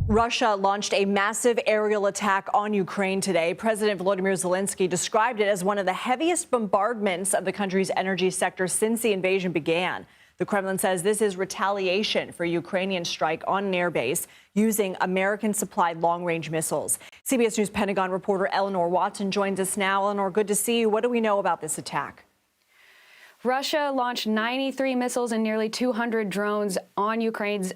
Russia launched a massive aerial attack on Ukraine today. President Volodymyr Zelensky described it as one of the heaviest bombardments of the country's energy sector since the invasion began. The Kremlin says this is retaliation for Ukrainian strike on an airbase using American-supplied long-range missiles. CBS News Pentagon reporter Ellee Watson joins us now. Ellee, good to see you. What do we know about this attack? Russia launched 93 missiles and nearly 200 drones on Ukraine's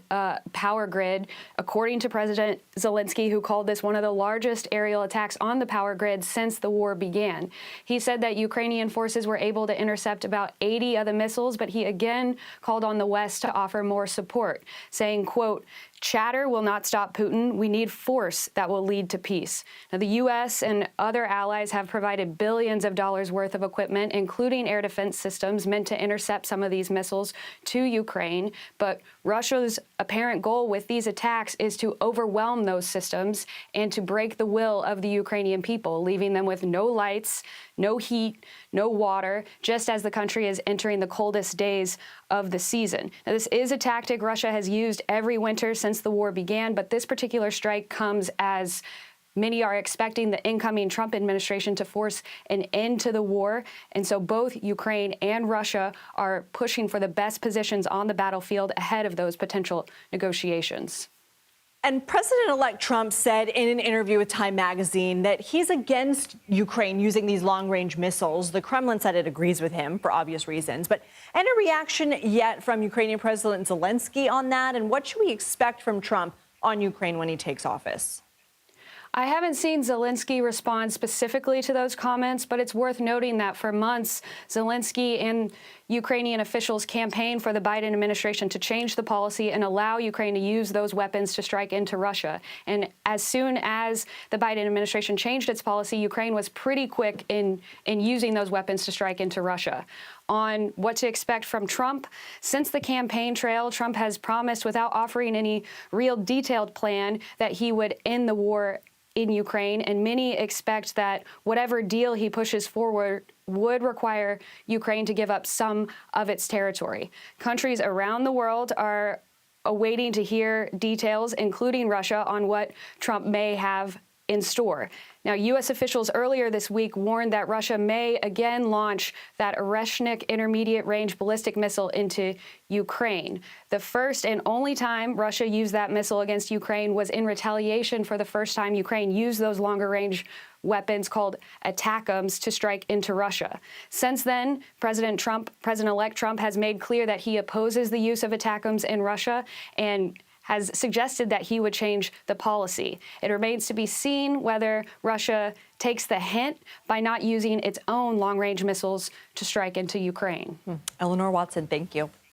power grid, according to President Zelensky, who called this one of the largest aerial attacks on the power grid since the war began. He said that Ukrainian forces were able to intercept about 80 of the missiles, but he again called on the West to offer more support, saying, quote, "Chatter will not stop Putin. We need force that will lead to peace." Now, the U.S. and other allies have provided billions of dollars worth of equipment, including air defense systems meant to intercept some of these missiles to Ukraine. But Russia's apparent goal with these attacks is to overwhelm those systems and to break the will of the Ukrainian people, leaving them with no lights, no heat, no water, just as the country is entering the coldest days of the season. Now, this is a tactic Russia has used every winter since the war began, but this particular strike comes as many are expecting the incoming Trump administration to force an end to the war. And so both Ukraine and Russia are pushing for the best positions on the battlefield ahead of those potential negotiations. And President-elect Trump said in an interview with Time magazine that he's against Ukraine using these long-range missiles. The Kremlin said it agrees with him for obvious reasons. But any reaction yet from Ukrainian President Zelensky on that? And what should we expect from Trump on Ukraine when he takes office? I haven't seen Zelensky respond specifically to those comments, but it's worth noting that for months, Zelensky and Ukrainian officials campaigned for the Biden administration to change the policy and allow Ukraine to use those weapons to strike into Russia. And as soon as the Biden administration changed its policy, Ukraine was pretty quick in using those weapons to strike into Russia. On what to expect from Trump, since the campaign trail, Trump has promised, without offering any real detailed plan, that he would end the war in Ukraine, and many expect that whatever deal he pushes forward would require Ukraine to give up some of its territory. Countries around the world are awaiting to hear details, including Russia, on what Trump may have in store. Now, U.S. officials earlier this week warned that Russia may again launch that Oreshnik intermediate-range ballistic missile into Ukraine. The first and only time Russia used that missile against Ukraine was in retaliation for the first time Ukraine used those longer-range weapons called ATACMS to strike into Russia. Since then, President-elect Trump has made clear that he opposes the use of ATACMS in Russia and has suggested that he would change the policy. It remains to be seen whether Russia takes the hint by not using its own long-range missiles to strike into Ukraine. Ellee Watson, thank you.